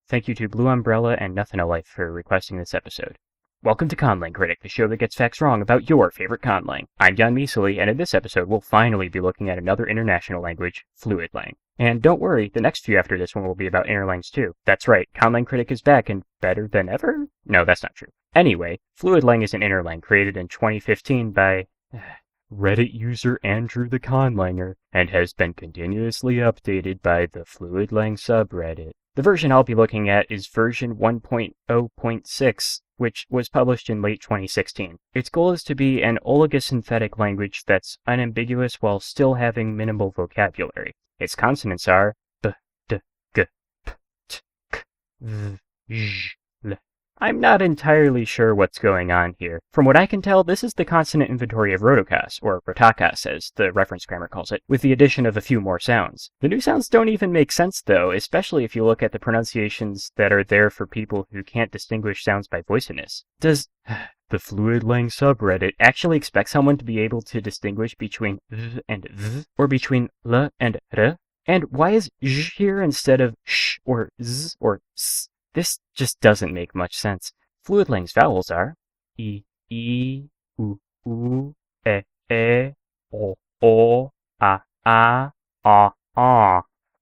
Thank you to Blue Umbrella and Nothing Alive for requesting this episode. Welcome to Conlang, Critic, the show that gets facts wrong about your favorite Conlang. I'm Jan Measley, and in this episode we'll finally be looking at another international language, FluidLang. And don't worry, the next few after this one will be about interlangs too. That's right, Conlang Critic is back and better than ever? No, that's not true. Anyway, FluidLang is an interlang created in 2015 by Reddit user Andrew the Conlanger, and has been continuously updated by the FluidLang subreddit. The version I'll be looking at is version 1.0.6, which was published in late 2016. Its goal is to be an oligosynthetic language that's unambiguous while still having minimal vocabulary. Its consonants are b, d, g, p, t, k, v, j, l. I'm not entirely sure what's going on here. From what I can tell, this is the consonant inventory of Rotokas, or Rotakas as the reference grammar calls it, with the addition of a few more sounds. The new sounds don't even make sense though, especially if you look at the pronunciations that are there for people who can't distinguish sounds by voiciness. Does the FluidLang subreddit actually expect someone to be able to distinguish between v and v, or between l and r? And why is j here instead of sh or z or s? This just doesn't make much sense. FluidLang's vowels are I, u, u, e, o, a.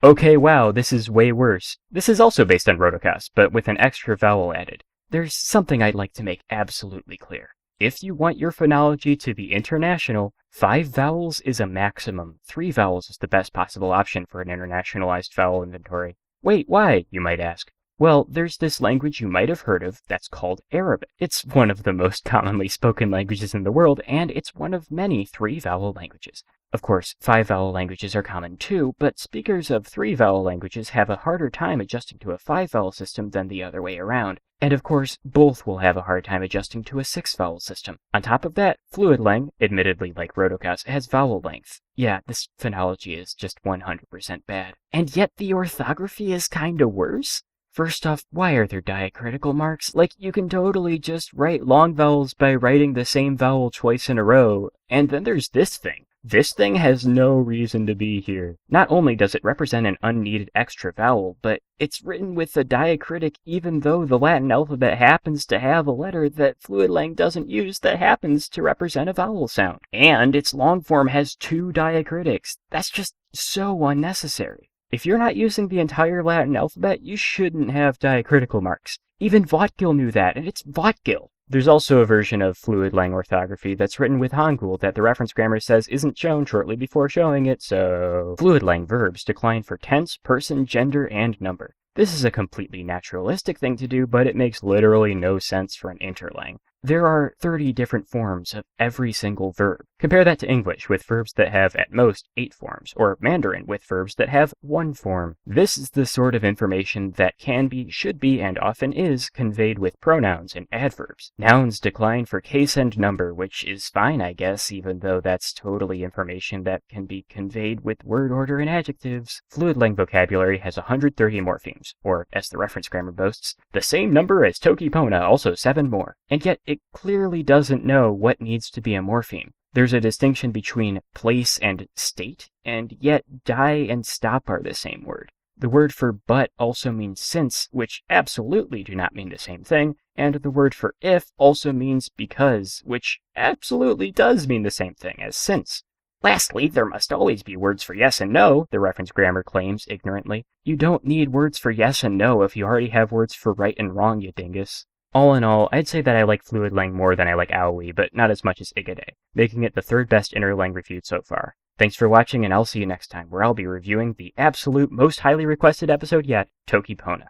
Okay, wow, this is way worse. This is also based on Rotokas, but with an extra vowel added. There's something I'd like to make absolutely clear. If you want your phonology to be international, 5 vowels is a maximum. 3 vowels is the best possible option for an internationalized vowel inventory. Wait, why, you might ask? Well, there's this language you might have heard of that's called Arabic. It's one of the most commonly spoken languages in the world, and it's one of many 3-vowel languages. Of course, 5-vowel languages are common too, but speakers of 3-vowel languages have a harder time adjusting to a 5-vowel system than the other way around. And of course, both will have a hard time adjusting to a 6-vowel system. On top of that, FluidLang, admittedly like Rotokas, has vowel length. Yeah, this phonology is just 100% bad. And yet the orthography is kinda worse? First off, why are there diacritical marks? Like, you can totally just write long vowels by writing the same vowel twice in a row. And then there's this thing. This thing has no reason to be here. Not only does it represent an unneeded extra vowel, but it's written with a diacritic even though the Latin alphabet happens to have a letter that FluidLang doesn't use that happens to represent a vowel sound. And its long form has 2 diacritics. That's just so unnecessary. If you're not using the entire Latin alphabet, you shouldn't have diacritical marks. Even Vaudeville knew that, and it's Vaudeville. There's also a version of FluidLang orthography that's written with Hangul that the reference grammar says isn't shown shortly before showing it, so FluidLang verbs decline for tense, person, gender, and number. This is a completely naturalistic thing to do, but it makes literally no sense for an interlang. There are 30 different forms of every single verb. Compare that to English, with verbs that have at most 8 forms, or Mandarin with verbs that have 1 form. This is the sort of information that can be, should be, and often is conveyed with pronouns and adverbs. Nouns decline for case and number, which is fine, I guess, even though that's totally information that can be conveyed with word order and adjectives. FluidLang vocabulary has 130 morphemes, or, as the reference grammar boasts, the same number as Toki Pona, also 7 more. And yet, it clearly doesn't know what needs to be a morpheme. There's a distinction between place and state, and yet die and stop are the same word. The word for but also means since, which absolutely do not mean the same thing, and the word for if also means because, which absolutely does mean the same thing as since. Lastly, there must always be words for yes and no, the reference grammar claims ignorantly. You don't need words for yes and no if you already have words for right and wrong, you dingus. All in all, I'd say that I like FluidLang more than I like AOE, but not as much as Igade, making it the 3rd best interlang reviewed so far. Thanks for watching, and I'll see you next time, where I'll be reviewing the absolute most highly requested episode yet, Toki Pona.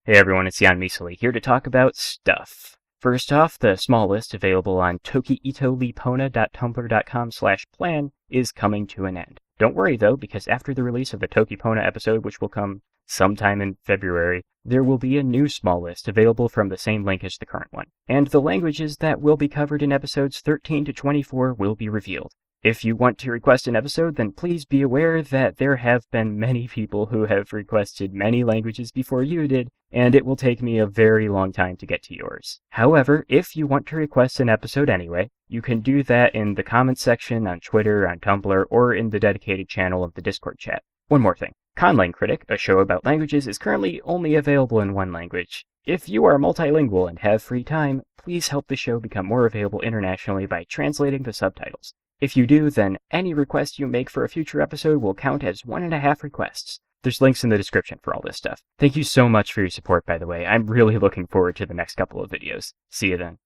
Hey everyone, it's Jan Measley, here to talk about stuff. First off, the small list available on tokiitolipona.tumblr.com/plan is coming to an end. Don't worry though, because after the release of the Toki Pona episode, which will come sometime in February, there will be a new small list available from the same link as the current one, and the languages that will be covered in episodes 13 to 24 will be revealed. If you want to request an episode, then please be aware that there have been many people who have requested many languages before you did, and it will take me a very long time to get to yours. However, if you want to request an episode anyway, you can do that in the comments section on Twitter, on Tumblr, or in the dedicated channel of the Discord chat. One more thing. Conlang Critic, a show about languages, is currently only available in one language. If you are multilingual and have free time, please help the show become more available internationally by translating the subtitles. If you do, then any request you make for a future episode will count as 1.5 requests. There's links in the description for all this stuff. Thank you so much for your support, by the way. I'm really looking forward to the next couple of videos. See you then.